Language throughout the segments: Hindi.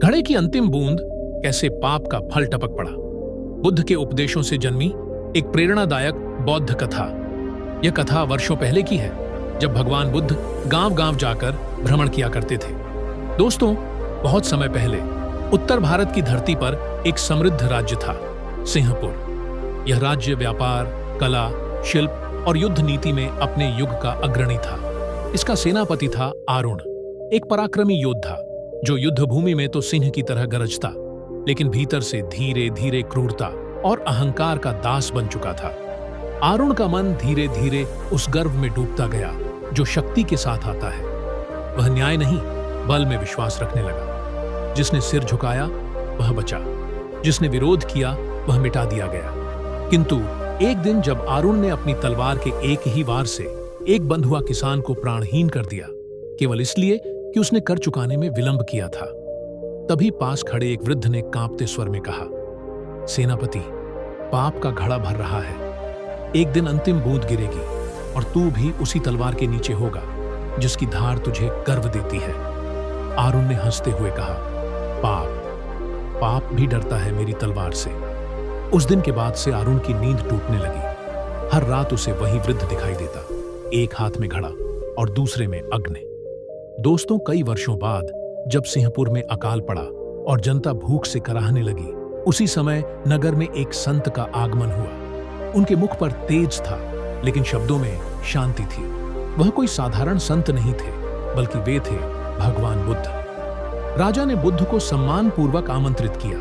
घड़े की अंतिम बूंद कैसे पाप का फल टपक पड़ा। बुद्ध के उपदेशों से जन्मी एक प्रेरणादायक बौद्ध कथा। यह कथा वर्षों पहले की है, जब भगवान बुद्ध गांव-गांव जाकर भ्रमण किया करते थे। दोस्तों, बहुत समय पहले उत्तर भारत की धरती पर एक समृद्ध राज्य था, सिंहपुर। यह राज्य व्यापार, कला, शिल्प और युद्ध नीति में अपने युग का अग्रणी था। इसका सेनापति था आरुण, एक पराक्रमी योद्धा जो युद्ध भूमि में तो सिंह की तरह गरजता, लेकिन भीतर से धीरे धीरे क्रूरता और अहंकार का दास बन चुका था। आरुण का मन धीरे धीरे उस गर्व में डूबता गया जो शक्ति के साथ आता है। वह न्याय नहीं, बल में विश्वास रखने लगा। जिसने सिर झुकाया वह बचा, जिसने विरोध किया वह मिटा दिया गया। किंतु एक दिन जब आरुण ने अपनी तलवार के एक ही वार से एक बंधुआ किसान को प्राणहीन कर दिया, केवल इसलिए कि उसने कर चुकाने में विलंब किया था, तभी पास खड़े एक वृद्ध ने कांपते स्वर में कहा, सेनापति, पाप का घड़ा भर रहा है। एक दिन अंतिम बूंद गिरेगी और तू भी उसी तलवार के नीचे होगा जिसकी धार तुझे गर्व देती है। आरुण ने हंसते हुए कहा, पाप भी डरता है मेरी तलवार से। उस दिन के बाद से आरुण की नींद टूटने लगी। हर रात उसे वही वृद्ध दिखाई देता, एक हाथ में घड़ा और दूसरे में अग्नि। दोस्तों, कई वर्षों बाद जब सिंहपुर में अकाल पड़ा और जनता भूख से कराहने लगी, उसी समय नगर में एक संत का आगमन हुआ। उनके मुख पर तेज था, लेकिन शब्दों में शांति थी। वह कोई साधारण संत नहीं थे, बल्कि वे थे भगवान बुद्ध। राजा ने बुद्ध को सम्मानपूर्वक आमंत्रित किया।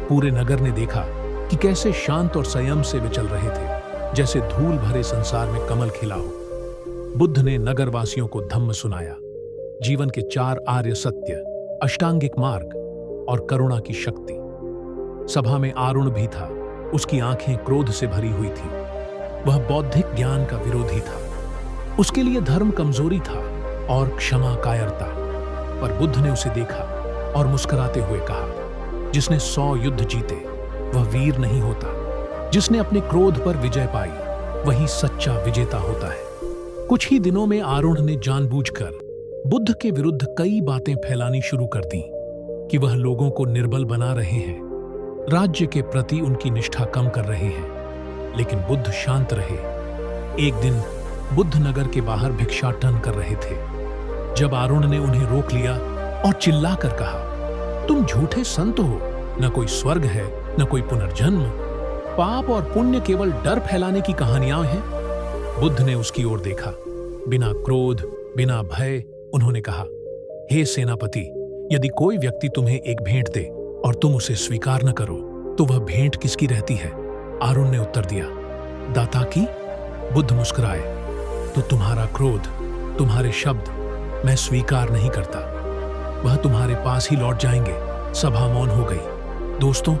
पूरे नगर ने देखा कि कैसे शांत और संयम से वे चल रहे थे, जैसे धूल भरे संसार में कमल खिला हो। बुद्ध ने नगरवासियों को धम्म सुनाया, जीवन के 4 आर्य सत्य, अष्टांगिक मार्ग और करुणा की शक्ति। सभा में आरुण भी था। उसकी आंखें क्रोध से भरी हुई थी। वह बौद्धिक ज्ञान का विरोधी था। उसके लिए धर्म कमजोरी था और क्षमा कायरता। पर बुद्ध ने उसे देखा और मुस्कुराते हुए कहा, जिसने 100 युद्ध जीते वह वीर नहीं होता। जिसने अपने क्रोध पर विजय पाई वही सच्चा विजेता होता है। कुछ ही दिनों में आरुण ने जानबूझकर बुद्ध के विरुद्ध कई बातें फैलानी शुरू कर दी कि वह लोगों को निर्बल बना रहे हैं, राज्य के प्रति उनकी निष्ठा कम कर रहे हैं। लेकिन बुद्ध शांत रहे। एक दिन बुद्ध नगर के बाहर भिक्षाटन कर रहे थे, जब आरुण ने उन्हें रोक लिया और चिल्लाकर कहा, तुम झूठे संत हो। न कोई स्वर्ग है, न कोई पुनर्जन्म। पाप और पुण्य केवल डर फैलाने की कहानियां हैं। बुद्ध ने उसकी ओर देखा। बिना क्रोध, बिना भय उन्होंने कहा, हे सेनापति, यदि कोई व्यक्ति तुम्हें एक भेंट दे और तुम उसे स्वीकार न करो, तो वह भेंट किसकी रहती है? आरुण ने उत्तर दिया, दाता की। बुद्ध मुस्कुराए, तो तुम्हारा क्रोध, तुम्हारे शब्द मैं स्वीकार नहीं करता। वह तुम्हारे पास ही लौट जाएंगे। सभा मौन हो गई। दोस्तों,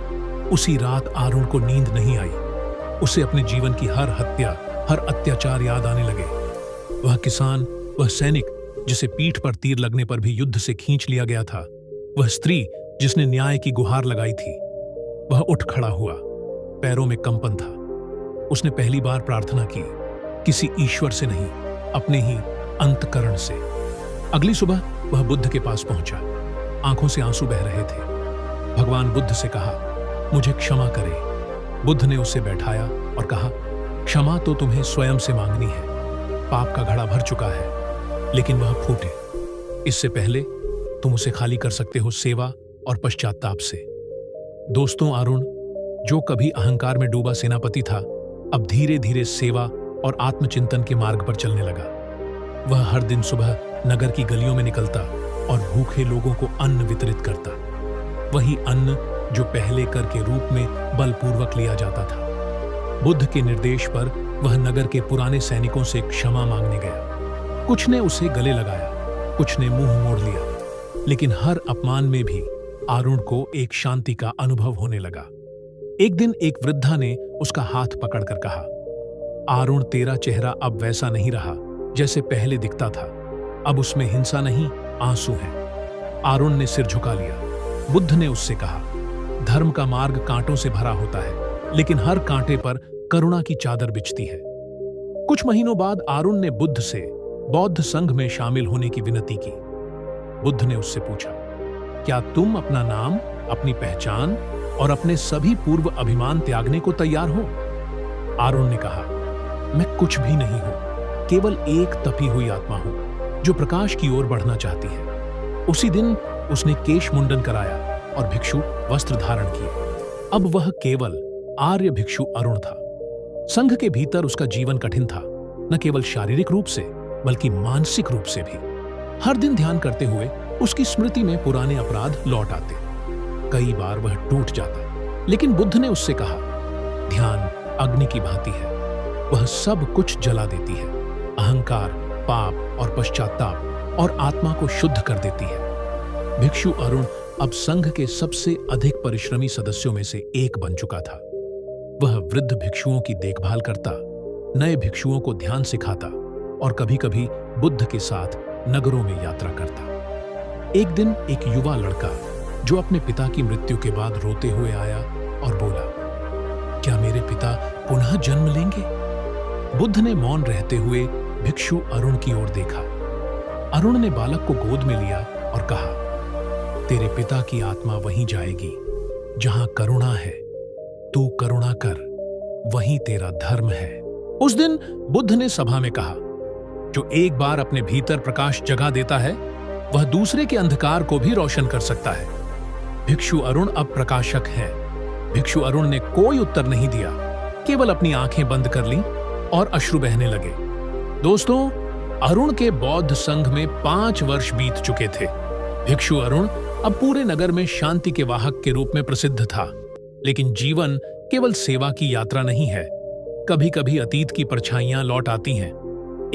उसी रात आरुण को नींद नहीं आई। उसे अपने जीवन की हर हत्या, हर अत्याचार याद आने लगे। वह किसान, वह सैनिक जिसे पीठ पर तीर लगने पर भी युद्ध से खींच लिया गया था, वह स्त्री जिसने न्याय की गुहार लगाई थी। वह उठ खड़ा हुआ, पैरों में कंपन था। उसने पहली बार प्रार्थना की, किसी ईश्वर से नहीं, अपने ही अंतकरण से। अगली सुबह वह बुद्ध के पास पहुंचा। आंखों से आंसू बह रहे थे। भगवान बुद्ध से कहा, मुझे क्षमा करें। बुद्ध ने उसे बैठाया और कहा, क्षमा तो तुम्हें स्वयं से मांगनी है। पाप का घड़ा भर चुका है, लेकिन वह फूटे इससे पहले तुम उसे खाली कर सकते हो सेवा और पश्चाताप से। दोस्तों, आरुण, जो कभी अहंकार में डूबा सेनापति था, अब धीरे धीरे सेवा और आत्मचिंतन के मार्ग पर चलने लगा। वह हर दिन सुबह नगर की गलियों में निकलता और भूखे लोगों को अन्न वितरित करता। वही अन्न जो पहले कर के रूप में बलपूर्वक लिया जाता था। बुद्ध के निर्देश पर वह नगर के पुराने सैनिकों से क्षमा मांगने गया। कुछ ने उसे गले लगाया, कुछ ने मुंह मोड़ लिया, लेकिन हर अपमान में भी आरुण को एक शांति का अनुभव होने लगा। एक दिन एक वृद्धा ने उसका हाथ पकड़कर कहा, आरुण, तेरा चेहरा अब वैसा नहीं रहा जैसे पहले दिखता था। अब उसमें हिंसा नहीं, आंसू हैं। आरुण ने सिर झुका लिया। बुद्ध ने उससे कहा, धर्म का मार्ग कांटों से भरा होता है, लेकिन हर कांटे पर करुणा की चादर बिछती है। कुछ महीनों बाद आरुण ने बुद्ध से बौद्ध संघ में शामिल होने की विनती की। बुद्ध ने उससे पूछा, क्या तुम अपना नाम, अपनी पहचान और अपने सभी पूर्व अभिमान त्यागने को तैयार हो? आरुण ने कहा, मैं कुछ भी नहीं हूं, केवल एक तपी हुई आत्मा हूं जो प्रकाश की ओर बढ़ना चाहती है। उसी दिन उसने केश मुंडन कराया और भिक्षु वस्त्र धारण किए। अब वह केवल आर्य भिक्षु अरुण था। संघ के भीतर उसका जीवन कठिन था, न केवल शारीरिक रूप से बल्कि मानसिक रूप से भी। हर दिन ध्यान करते हुए उसकी स्मृति में पुराने अपराध लौट आते। कई बार वह टूट जाता, लेकिन बुद्ध ने उससे कहा, ध्यान अग्नि की भांति है, वह सब कुछ जला देती है। अहंकार, पाप और पश्चाताप और आत्मा को शुद्ध कर देती है। भिक्षु अरुण अब संघ के सबसे अधिक परिश्रमी सदस्यों में से एक बन चुका था। वह वृद्ध भिक्षुओं की देखभाल करता, नए भिक्षुओं को ध्यान सिखाता और कभी-कभी बुद्ध के साथ नगरों में यात्रा करता। एक दिन एक युवा लड़का जो अपने पिता की मृत्यु के बाद रोते हुए आया और बोला, क्या मेरे पिता पुनः जन्म लेंगे? बुद्ध ने मौन रहते हुए भिक्षु अरुण की ओर देखा। अरुण ने बालक को गोद में लिया और कहा, तेरे पिता की आत्मा वहीं जाएगी जहां करुणा है। तू करुणा कर, वहीं तेरा धर्म है। उस दिन बुद्ध ने सभा में कहा, जो एक बार अपने भीतर प्रकाश जगा देता है वह दूसरे के अंधकार को भी रोशन कर सकता है। भिक्षु अरुण अब प्रकाशक है। भिक्षु अरुण ने कोई उत्तर नहीं दिया, केवल अपनी आंखें बंद कर लीं और अश्रु बहने लगे। दोस्तों, अरुण के बौद्ध संघ में 5 वर्ष बीत चुके थे। भिक्षु अरुण अब पूरे नगर में शांति के वाहक के रूप में प्रसिद्ध था। लेकिन जीवन केवल सेवा की यात्रा नहीं है, कभी कभी अतीत की परछाइयां लौट आती हैं।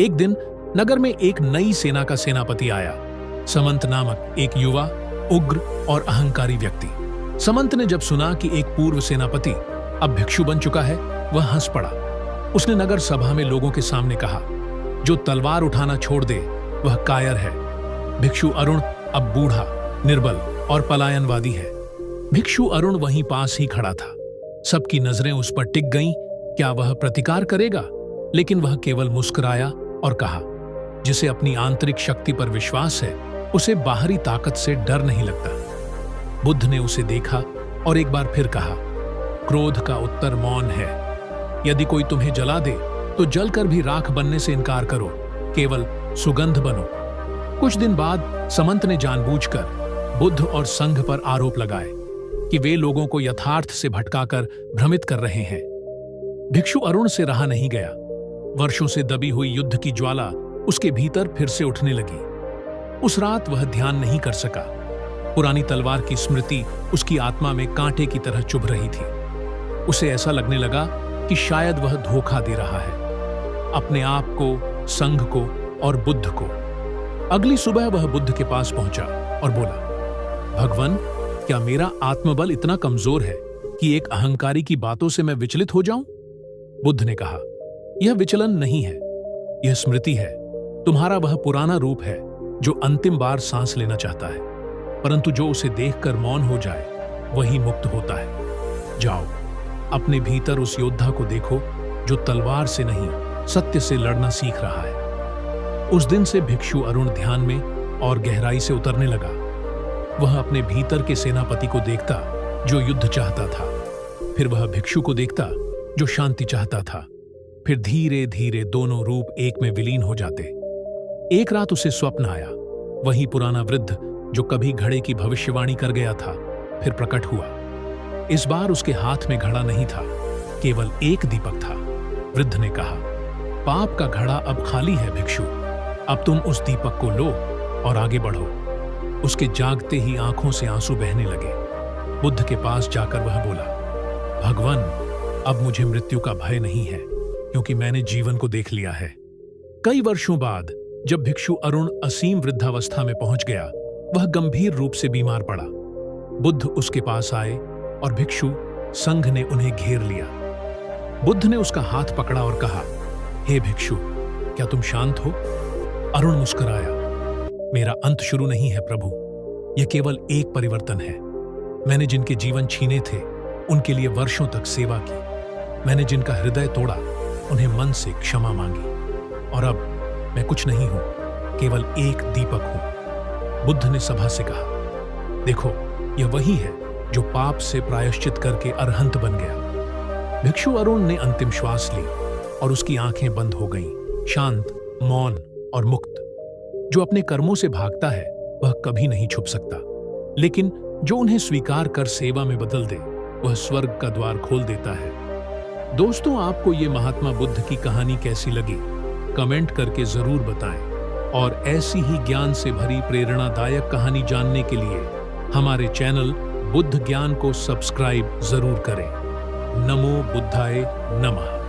एक दिन नगर में एक नई सेना का सेनापति आया, समंत नामक एक युवा, उग्र और अहंकारी व्यक्ति। समंत ने जब सुना कि एक पूर्व सेनापति अब भिक्षु बन चुका है, वह हंस पड़ा। उसने नगर सभा में लोगों के सामने कहा, जो तलवार उठाना छोड़ दे वह कायर है। भिक्षु अरुण अब बूढ़ा, निर्बल और पलायनवादी है। भिक्षु अरुण वहीं पास ही खड़ा था। सबकी नजरें उस पर टिक गईं। क्या वह प्रतिकार करेगा? लेकिन वह केवल मुस्कुराया और कहा, जिसे अपनी आंतरिक शक्ति पर विश्वास है उसे बाहरी ताकत से डर नहीं लगता। बुद्ध ने उसे देखा और एक बार फिर कहा, क्रोध का उत्तर मौन है। यदि कोई तुम्हें जला दे तो जलकर भी राख बनने से इनकार करो, केवल सुगंध बनो। कुछ दिन बाद समंत ने जानबूझकर बुद्ध और संघ पर आरोप लगाए कि वे लोगों को यथार्थ से भटकाकर भ्रमित कर रहे हैं। भिक्षु अरुण से रहा नहीं गया। वर्षों से दबी हुई युद्ध की ज्वाला उसके भीतर फिर से उठने लगी। उस रात वह ध्यान नहीं कर सका। पुरानी तलवार की स्मृति उसकी आत्मा में कांटे की तरह चुभ रही थी। उसे ऐसा लगने लगा कि शायद वह धोखा दे रहा है, अपने आप को, संघ को और बुद्ध को। अगली सुबह वह बुद्ध के पास पहुंचा और बोला, भगवान, क्या मेरा आत्मबल इतना कमजोर है कि एक अहंकारी की बातों से मैं विचलित हो जाऊं? बुद्ध ने कहा, यह विचलन नहीं है, यह स्मृति है। तुम्हारा वह पुराना रूप है जो अंतिम बार सांस लेना चाहता है, परंतु जो उसे देखकर मौन हो जाए वही मुक्त होता है। जाओ, अपने भीतर उस योद्धा को देखो जो तलवार से नहीं सत्य से लड़ना सीख रहा है। उस दिन से भिक्षु अरुण ध्यान में और गहराई से उतरने लगा। वह अपने भीतर के सेनापति को देखता जो युद्ध चाहता था, फिर वह भिक्षु को देखता जो शांति चाहता था। फिर धीरे धीरे दोनों रूप एक में विलीन हो जाते। एक रात उसे स्वप्न आया। वही पुराना वृद्ध जो कभी घड़े की भविष्यवाणी कर गया था फिर प्रकट हुआ। इस बार उसके हाथ में घड़ा नहीं था, केवल एक दीपक था। वृद्ध ने कहा, पाप का घड़ा अब खाली है भिक्षु, अब तुम उस दीपक को लो और आगे बढ़ो। उसके जागते ही आंखों से आंसू बहने लगे। बुद्ध के पास जाकर वह बोला, भगवान, अब मुझे मृत्यु का भय नहीं है क्योंकि मैंने जीवन को देख लिया है। कई वर्षों बाद जब भिक्षु अरुण असीम वृद्धावस्था में पहुंच गया, वह गंभीर रूप से बीमार पड़ा। बुद्ध उसके पास आए और भिक्षु संघ ने उन्हें घेर लिया। बुद्ध ने उसका हाथ पकड़ा और कहा, हे भिक्षु, क्या तुम शांत हो? अरुण मुस्कुराया, मेरा अंत शुरू नहीं है प्रभु, यह केवल एक परिवर्तन है। मैंने जिनके जीवन छीने थे उनके लिए वर्षों तक सेवा की। मैंने जिनका हृदय तोड़ा उन्हें मन से क्षमा मांगी, और अब मैं कुछ नहीं हूं, केवल एक दीपक हूं। बुद्ध ने सभा से कहा, देखो, यह वही है जो पाप से प्रायश्चित करके अरहंत बन गया। भिक्षु अरुण ने अंतिम श्वास ली और उसकी आंखें बंद हो गईं, शांत, मौन और मुक्त। जो अपने कर्मों से भागता है वह कभी नहीं छुप सकता, लेकिन जो उन्हें स्वीकार कर सेवा में बदल दे वह स्वर्ग का द्वार खोल देता है। दोस्तों, आपको ये महात्मा बुद्ध की कहानी कैसी लगी? कमेंट करके जरूर बताएं और ऐसी ही ज्ञान से भरी प्रेरणादायक कहानी जानने के लिए हमारे चैनल बुद्ध ज्ञान को सब्सक्राइब जरूर करें। नमो बुद्धाय नमः।